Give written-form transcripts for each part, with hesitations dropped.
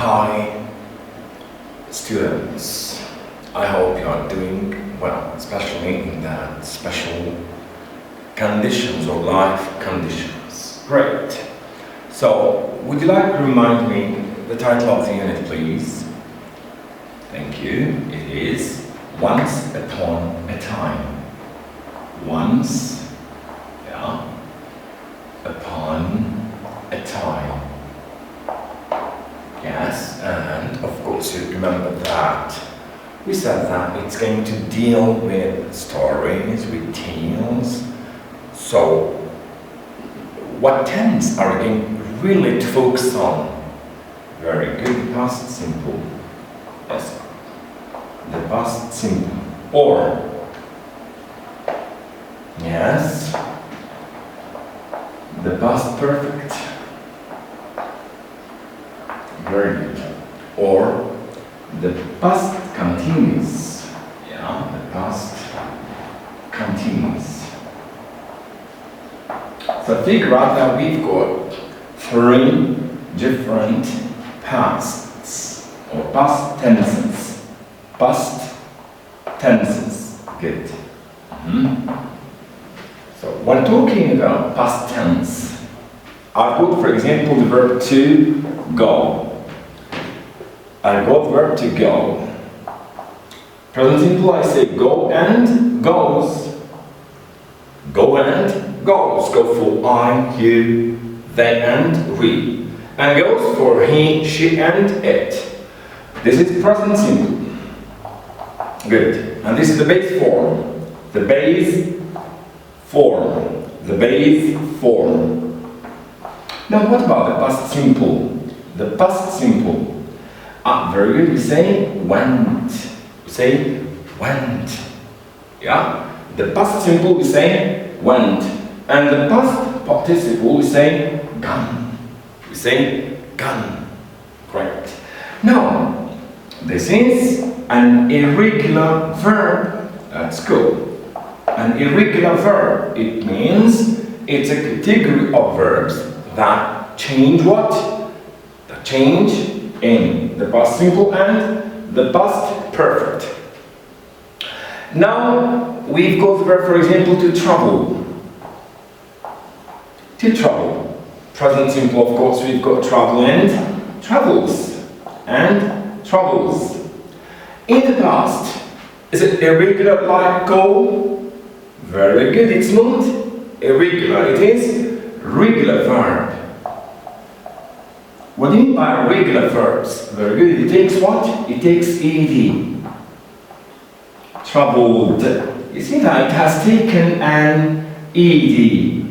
Hi, students. I hope you are doing well, especially in the special conditions or life conditions. Great. So, would you like to remind me the title of the unit, please? Thank you. It is Once Upon a Time. Once, upon a time. Yes, and of course you remember that we said that it's going to deal with stories, with tales. So, what tense are we going really to focus on? Very good, past simple. Yes, the past simple. Or, yes, the past perfect. Very good. Or the past continuous. Yeah, the past continuous. So figure out that we've got three different pasts or past tenses. Past tenses. Good. So when talking about past tense, I've got, for example, the verb to go. I got the verb to go. Present simple, I say go and goes. Go and goes. Go for I, you, they and we. And goes for he, she and it. This is present simple. Good. And this is the base form. The base form. The base form. Now what about the past simple? The past simple. Very good. We say went. We say went. Yeah? The past simple we say went. And the past participle we say gone. We say gone. Great. Now, this is an irregular verb. Let's go. An irregular verb. It means it's a category of verbs that change what? That change in the past simple and the past perfect. Now we've got the verb, for example, to travel. To travel. Present simple, of course, we've got travel and travels. And travels. In the past, is it irregular like go? Very good. It's not irregular. It is regular verb. What do you mean by regular verbs? Very good. It takes what? It takes ed. Troubled. You see that it has taken an ed.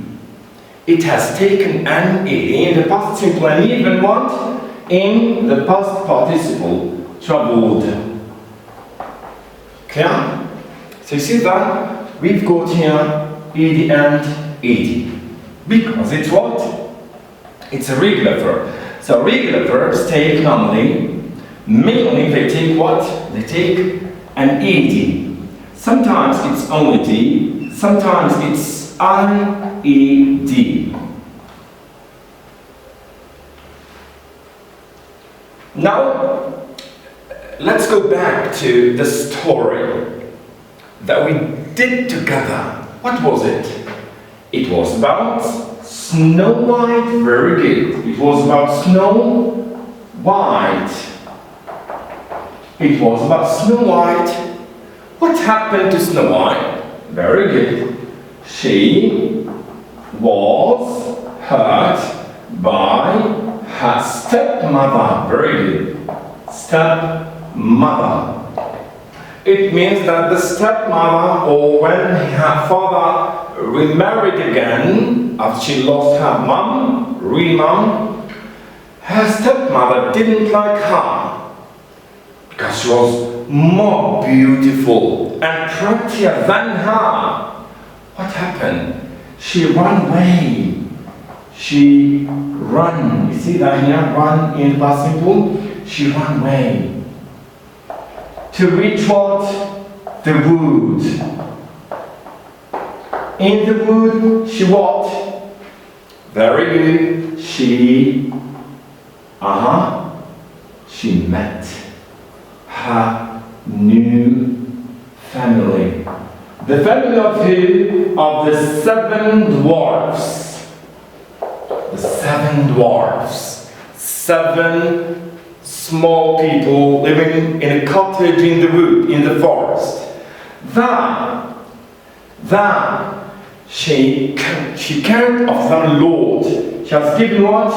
It has taken an ed in the past simple and even what? In the past participle. Troubled. Clear? So you see that we've got here ed and ed. Because it's what? It's a regular verb. So regular verbs take normally, mainly they take what? They take an ed. Sometimes it's only d, sometimes it's ied. Now, let's go back to the story that we did together. What was it? It was about Snow White. Very good. It was about Snow White. It was about Snow White. What happened to Snow White? Very good. She was hurt by her stepmother. Very good. Stepmother. It means that the stepmother, or when her father remarried again, after she lost her mom, real mom, her stepmother didn't like her because she was more beautiful and prettier than her. What happened? She ran away. She ran. You see that here? Run in the past simple. She ran away. To reach what? The wood. In the wood, she what? Very good. She she met her new family. The family of who? Of the 7 dwarfs. The 7 dwarfs. 7 small people living in a cottage in the wood, in the forest. Then she cared of some lord. She has given what?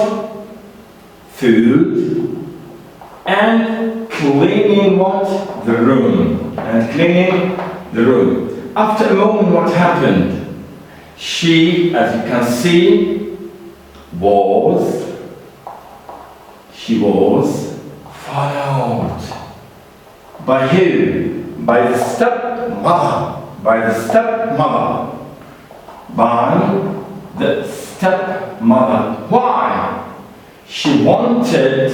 Food and cleaning what? The room. And cleaning the room. After a moment, what happened? She, as you can see, she was followed. By who? By the stepmother. By the stepmother. By the stepmother. Why? She wanted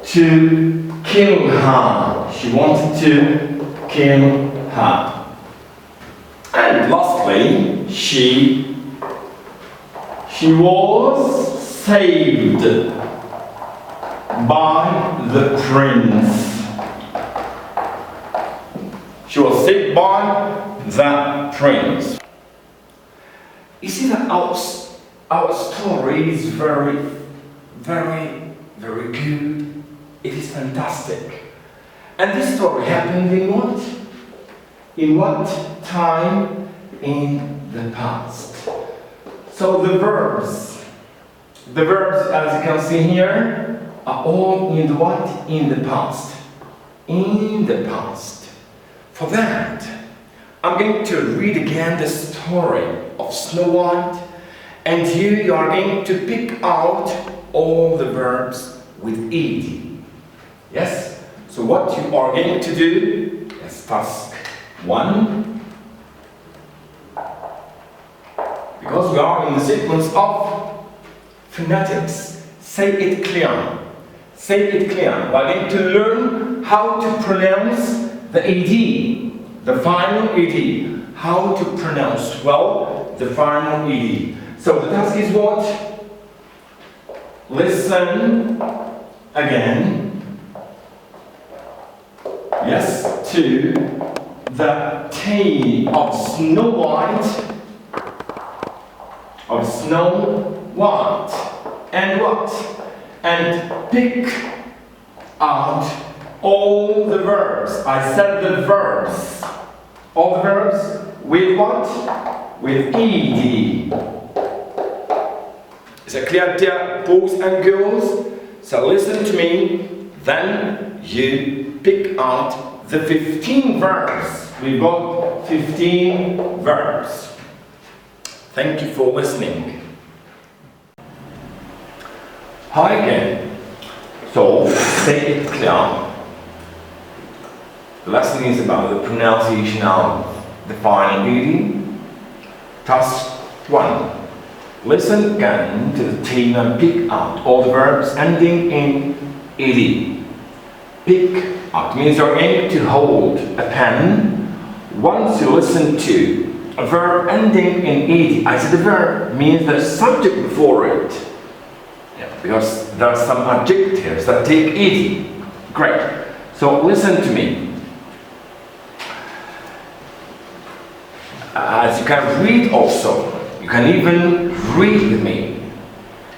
to kill her. She wanted to kill her. And lastly, she was saved by the prince. She was saved by the prince. You see that our story is very, very, very good. It is fantastic. And this story happened in what? In what time? In the past. So the verbs, as you can see here, are all in the what? In the past. In the past. For that, I'm going to read again the story of Snow White, and you are going to pick out all the verbs with ed. Yes? So what you are going to do is task 1. Because we are in the sequence of phonetics. Say it clear. Say it clear. We are going to learn how to pronounce the ed, the final ed. How to pronounce well the final ed. So the task is what? Listen again. Yes, to the tale of Snow White. Of Snow White. And what? And pick out all the verbs. I said the verbs. All the verbs with what? With ed. Is it clear, dear boys and girls? So listen to me. Then you pick out the 15 verbs. We've got 15 verbs. Thank you for listening. Hi again. So, say it clear. The lesson is about the pronunciation of the final ed. Task 1. Listen again to the table and pick out all the verbs ending in ed. Pick out means you're aiming to hold a pen. Once you listen to a verb ending in ed, I said the verb means the subject before it. Yeah, because there are some adjectives that take ed. Great. So listen to me. As you can read also, you can even read with me.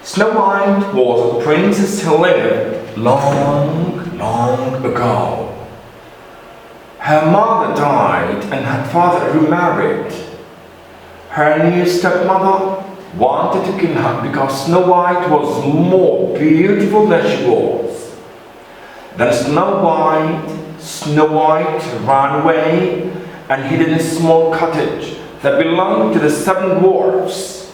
Snow White was a princess who lived long, long ago. Her mother died and her father remarried. Her new stepmother wanted to kill her because Snow White was more beautiful than she was. Then Snow White ran away and hid in a small cottage that belonged to the 7 dwarfs.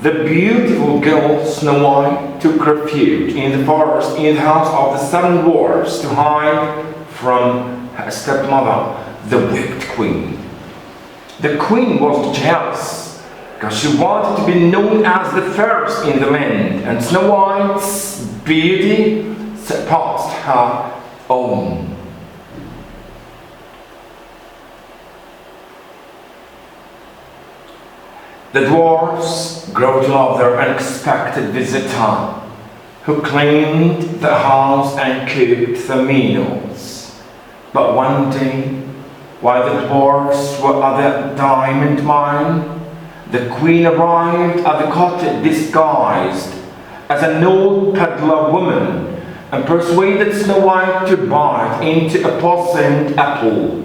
The beautiful girl Snow White took refuge in the forest in the house of the 7 dwarfs to hide from her stepmother, the wicked queen. The queen was jealous because she wanted to be known as the first in the land, and Snow White's beauty surpassed her own. The dwarfs grew to love their unexpected visitor, who cleaned the house and cooked the meals. But one day, while the dwarfs were at the diamond mine, the queen arrived at the cottage disguised as an old peddler woman and persuaded Snow White to bite into a poisoned apple.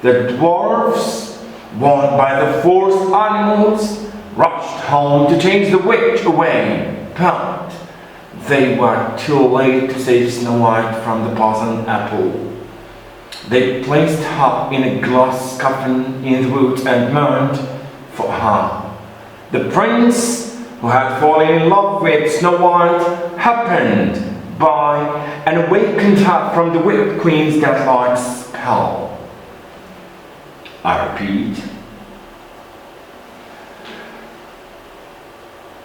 The dwarfs, warned by the forced animals, rushed home to chase the witch away, but they were too late to save Snow White from the poisoned apple. They placed her in a glass coffin in the woods and mourned for her. The prince, who had fallen in love with Snow White, happened by and awakened her from the Wicked Queen's death-like spell. I repeat.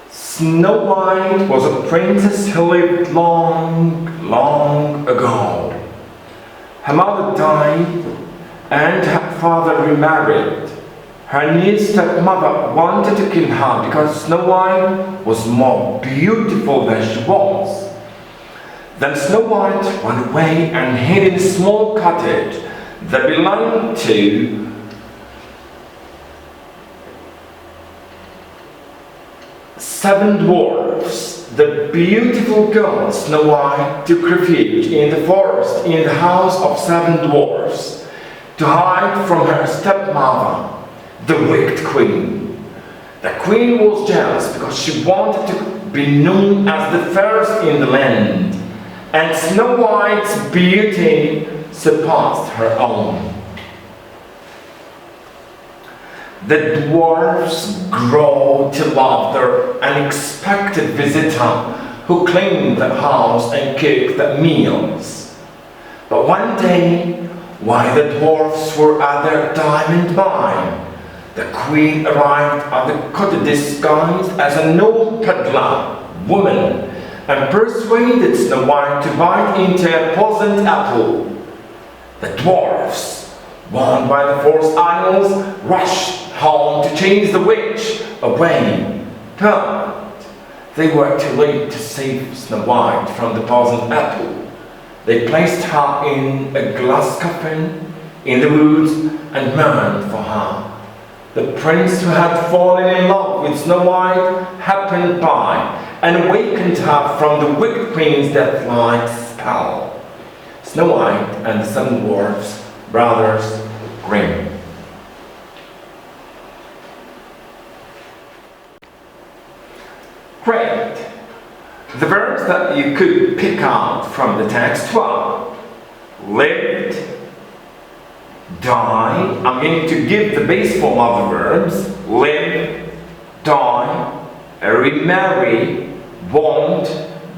Snow White was a princess who lived long, long ago. Her mother died and her father remarried. Her new stepmother wanted to kill her because Snow White was more beautiful than she was. Then Snow White went away and hid in a small cottage that belonged to seven dwarfs. The beautiful girl Snow White took refuge in the forest in the house of seven dwarfs to hide from her stepmother, the Wicked Queen. The queen was jealous because she wanted to be known as the fairest in the land, and Snow White's beauty surpassed her own. The dwarfs grew to love their unexpected visitor who cleaned the house and cooked the meals. But one day, while the dwarfs were at their diamond mine, the queen arrived at the cottage disguised as an old peddler woman and persuaded Snow White to bite into a poisoned apple. The dwarfs, warned by the forced animals, rushed home to chase the witch away, but they were too late to save Snow White from the poisoned apple. They placed her in a glass coffin in the woods and mourned for her. The prince who had fallen in love with Snow White happened by and awakened her from the Wicked Queen's death-like spell. Snow White and the seven dwarfs, brothers Grimm. Great. The verbs that you could pick out from the text were lived, die. I'm going to give the base form of the verbs: live, die, remarry, want,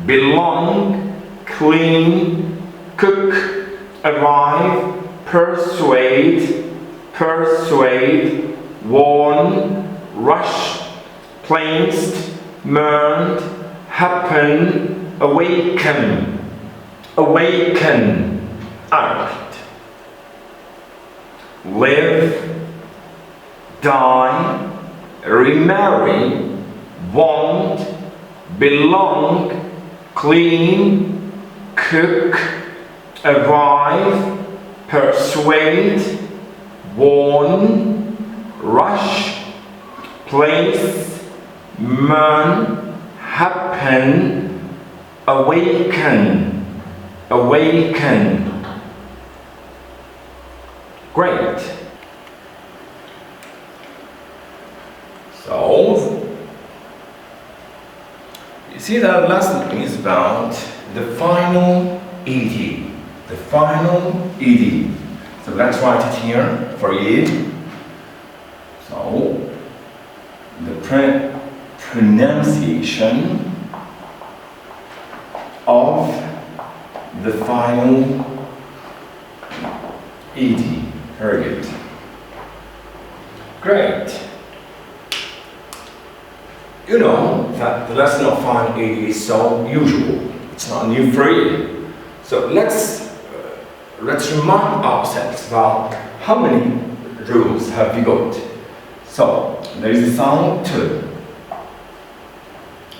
belong, clean, cook, arrive, persuade, warn, rush, placed, mourned, happen, awaken, out. Live, die, remarry, want, belong, clean, cook, arrive, persuade, warn, rush, place, mourn, happen, awaken. Great. So, you see that lesson is about the final ED. The final ED. So let's write it here for you. So, the pronunciation of the final ED. Very good. Great. You know that the lesson of final ED is so usual. It's not new for you. So let's remind ourselves about how many rules have we got. So there is the sound T.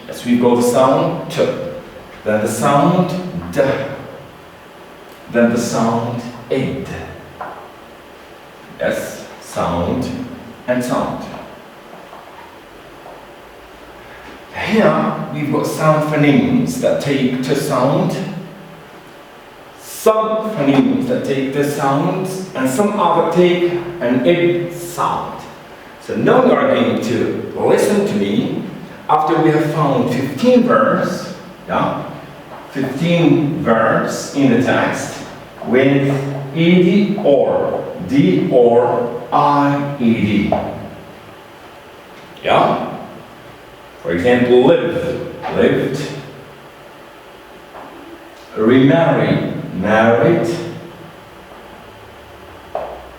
Yes, we got the sound T. then the sound D, then the sound id. Yes, sound and sound. Here we've got some phonemes that take two sound, some phonemes that take the sounds, and some other take an id sound. So now you are going to listen to me after we have found 15 verbs, 15 verbs in the text with ed or d or ied. Yeah? For example, live, lived, remarry, married,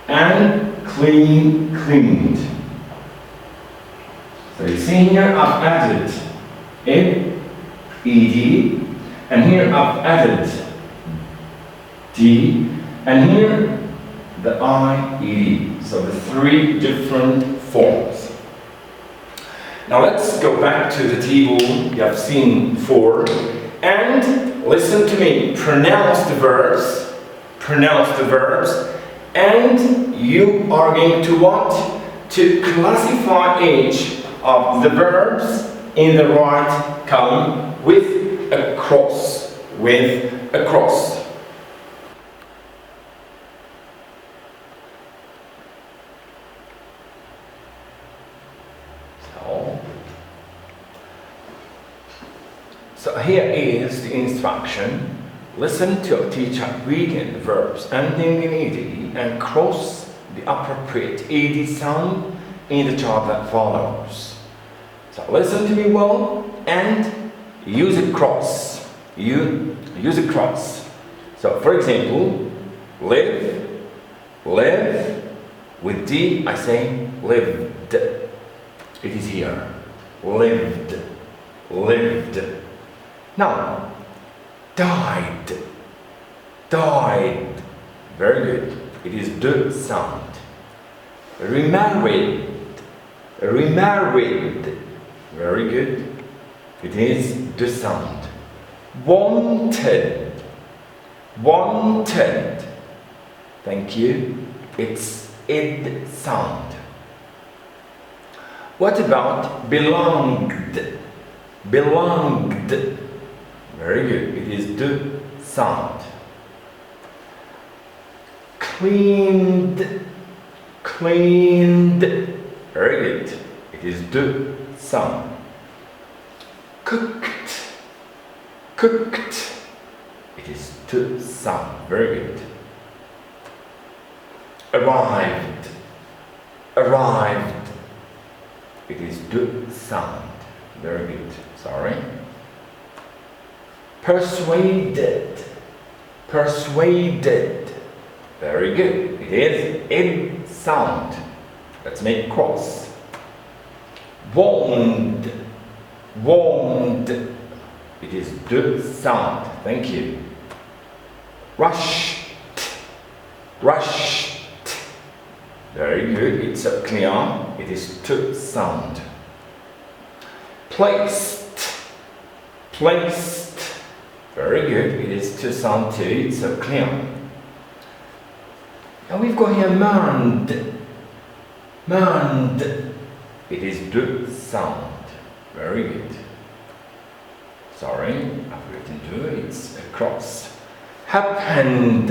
and clean, cleaned. So you see here I've added ed, and here I've added d, and here the ied. So the three different forms. Now let's go back to the table you have seen before and listen to me. Pronounce the verbs, and you are going to want to classify each of the verbs in the right column with a cross, So here is the instruction. Listen to a teacher reading the verbs ending in ed and cross the appropriate ed sound in the chart that follows. So listen to me well and use a cross. Use a cross. So for example, live, with D I say lived. It is here. Lived. Now, died. Very good. It is D sound. Remarried. Very good. It is D sound. Wanted. Thank you. It's id sound. What about belonged? Very good. It is D sound. Cleaned. Very good. It is D sound. Cooked. It is D sound. Very good. Arrived. It is D sound. Very good. Sorry. Persuaded. Very good. It is id sound. Let's make cross. Warned. It is D sound. Thank you. Rushed. Very good. It's a clear. It is T sound. Placed. Very good. It is T sound too. It's a clear. Now we've got here manned. It is D sound. Very good. Sorry, I've written D. It's a cross. Happened.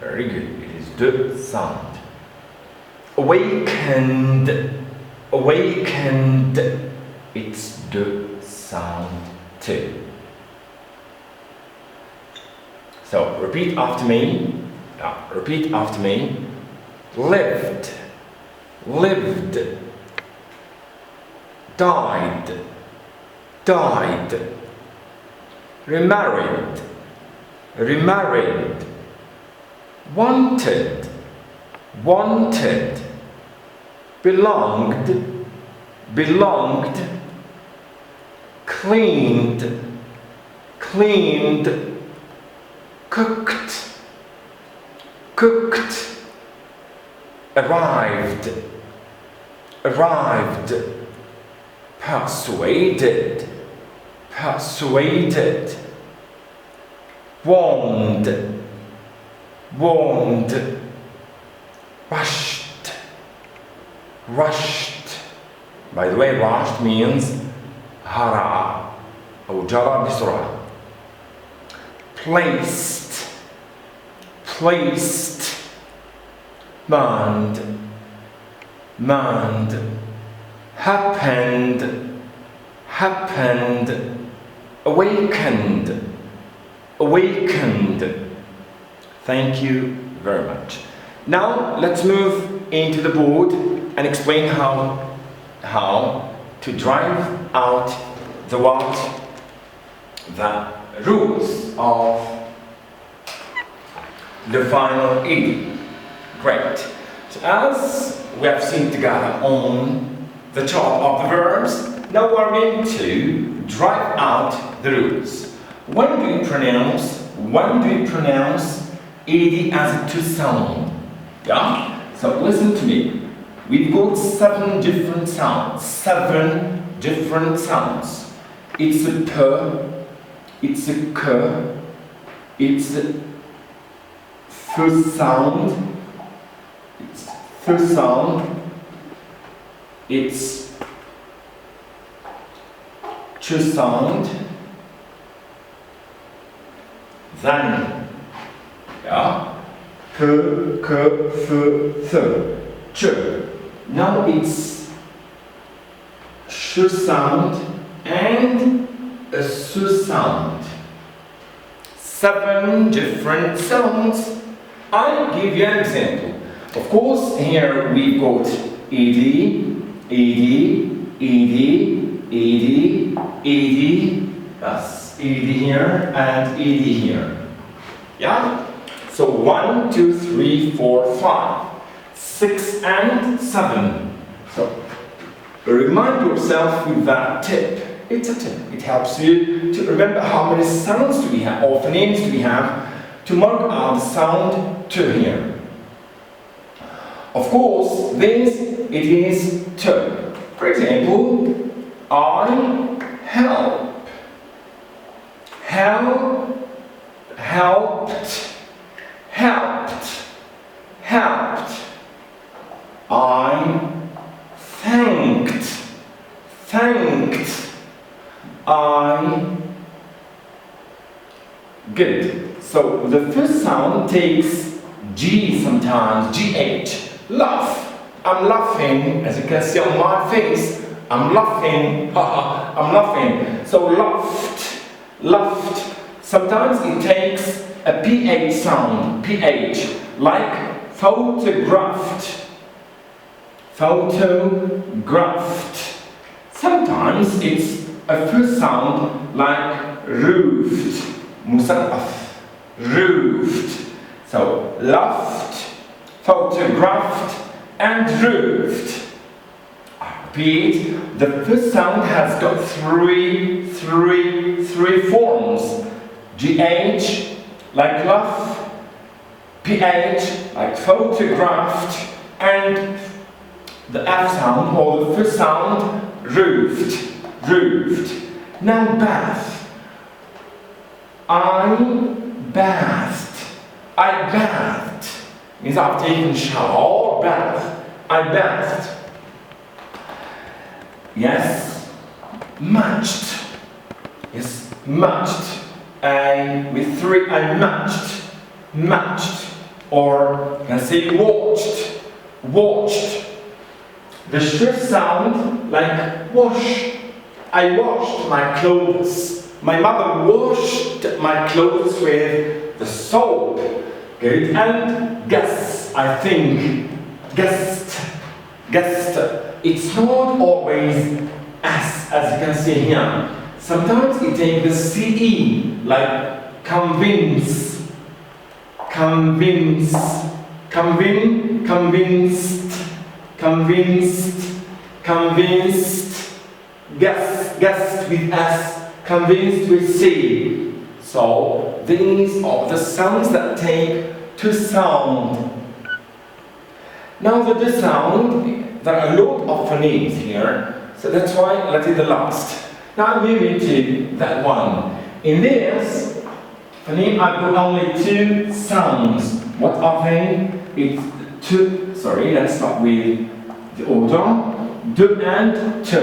Very good. It is D sound. Awakened. It's D sound too. So repeat after me. Lived. Died. Remarried. Wanted. Belonged. Cleaned. Cooked. Arrived. persuaded, warned, warned, rushed, rushed. By the way, rushed means هرع أو جرى بسرعة. Placed, placed, manned, manned, happened, happened, awakened, awakened. Thank you very much. Now let's move into the board and explain how to drive out the what? The rules of the final ED. Great. So as we have seen together on the chart of the verbs, now we're going to drive out the rules. When do you pronounce ED as a two sound? Yeah? So listen to me. We've got 7 different sounds. 7 different sounds. It's a p, it's a k, it's a f sound, it's f sound, it's ch sound, then, yeah, p, k, f, th, ch. Now it's sh sound and a s sound. 7 different sounds. I'll give you an example. Of course, here we've got ed, ed, ed, ed, ed. That's ed here and ed here. Yeah? So 1, 2, 3, 4, 5, 6 and 7. So remind yourself with that tip. It's a tip. It helps you to remember how many sounds do we have, or phonemes do we have, to mark out the sound to here. Of course, this, it is to. For example, I help, help, helped, helped, helped. I thanked, thanked. I. Good. So the first sound takes G sometimes, GH. Laugh. I'm laughing, as you can see on my face. I'm laughing. I'm laughing. So laughed, laughed. Sometimes it takes a PH sound, PH, like photographed, photographed. Sometimes it's a first sound like roofed, musarraf, roofed. So laughed, photographed, and roofed. I repeat, the first sound has got three forms. GH, like laugh, PH, like photographed, and the F sound, or the first sound, roofed, roofed. Now bath. I bathed. I bathed. Means I've taken shower or bath. I bathed. Yes. Matched. Yes, matched. And with 3, I matched. Matched. Or you can say watched. Watched. The sh sound like wash. I washed my clothes. My mother washed my clothes with the soap. Good. And guess, I think. Guessed. Guessed. It's not always S, as you can see here. Sometimes it takes the CE, like convince. Convince. Convinced. Convinced, convinced, guessed with S, convinced with C. So these are the sounds that take to sound. Now that the sound, there are a lot of phonemes here, so that's why let's do the last. Now moving to that one. In this phoneme, I've got only two sounds. What are they? It's two. Sorry, let's start with the order. De and te.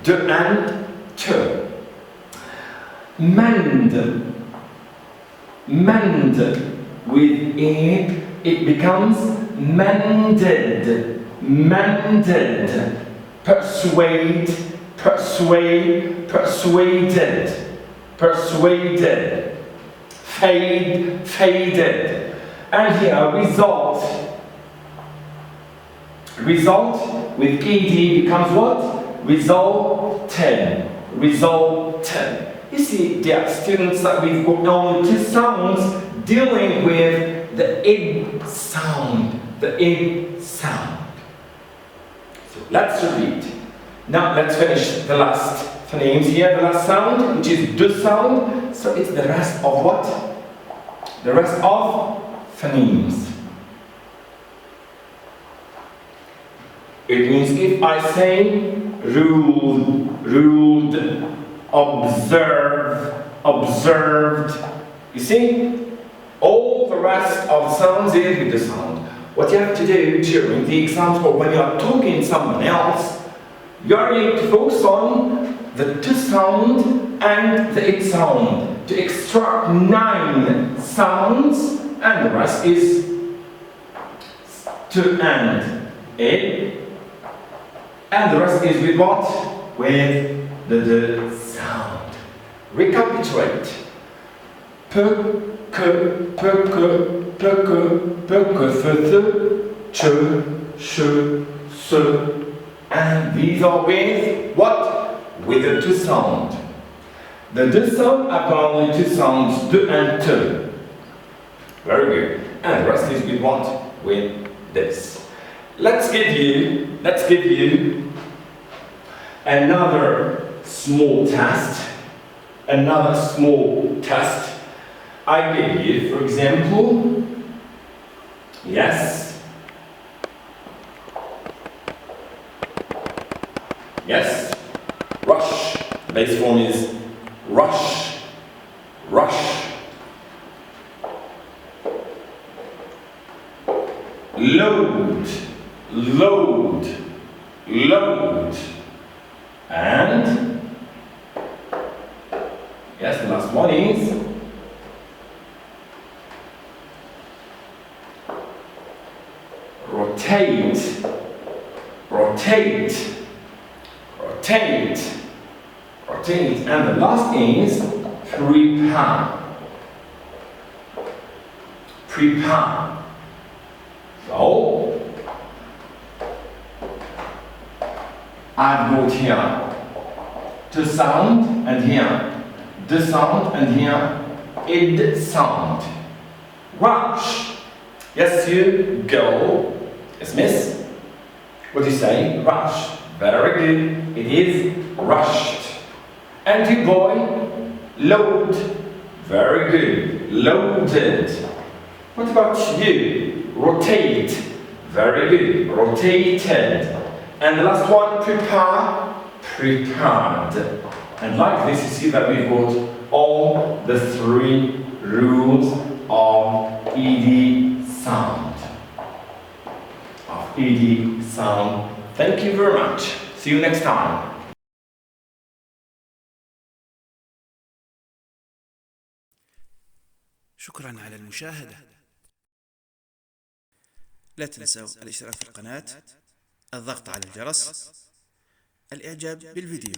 De and te. Mend. Mend. With e, it becomes mended. Mended. Persuade. Persuade. Persuaded. Persuaded. Fade. Faded. And here, result. Result with ed becomes what? Resulted. Resulted. You see, dear students, that we've got only two sounds dealing with the id sound. The id sound. So let's repeat. Now let's finish the last phonemes here, the last sound, which is de sound. So it's the rest of what? The rest of phonemes. It means if I say ruled, ruled, observe, observed, you see, all the rest of the sounds is with the sound. What you have to do during the exams or when you are talking to someone else, you are going to focus on the to sound and the it sound to extract 9 sounds, and the rest is to and it. And the rest is with what? With the sound. Recapitulate. Pe, que, pe, que, fe, che, se. And these are with what? With the to sound. The de sound, I've got only 2 sounds, de and te. Very good. And the rest is with what? With this. Let's give you another small test. Another small test. I give you, for example, yes. Yes. Rush. The base form is rush. Rush. Load. Load, load, and yes, the last one is rotate, rotate, rotate, rotate, and the last is prepare, prepare. So I've got here to sound and here the sound and here id sound. Rush. Yes, you go. Yes, miss. What do you say? Rush. Very good. It is rushed. And you boy, load. Very good. Loaded. What about you? Rotate. Very good. Rotated. And the last one, prepare, prepared. And like this, you see that we've got all the 3 rules of ed sound. Of ed sound. Thank you very much. See you next time. شكرا على المشاهدة. لا تنسوا الاشتراك في القناة، الضغط على الجرس، الإعجاب بالفيديو.